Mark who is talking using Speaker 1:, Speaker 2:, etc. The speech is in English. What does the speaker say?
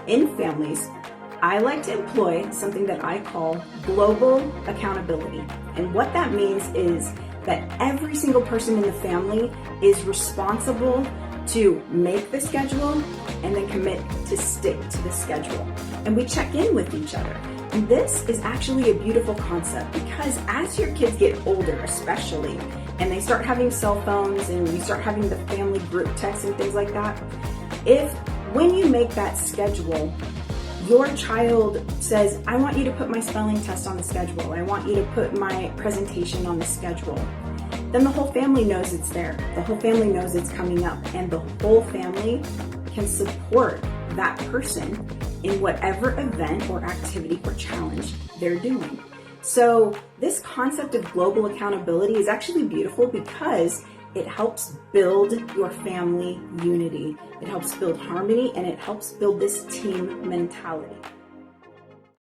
Speaker 1: in families, I like to employ something that I call global accountability. And what that means is that every single person in the family is responsible to make the schedule and then commit to stick to the schedule. And we check in with each other. And this is actually a beautiful concept because as your kids get older, especially, and they start having cell phones and you start having the family group texts and things like that, when you make that schedule, your child says, I want you to put my spelling test on the schedule. I want you to put my presentation on the schedule. Then the whole family knows it's there. The whole family knows it's coming up, and the whole family can support that person in whatever event or activity or challenge they're doing. So this concept of global accountability is actually beautiful because it helps build your family unity. It helps build harmony, and it helps build this team mentality.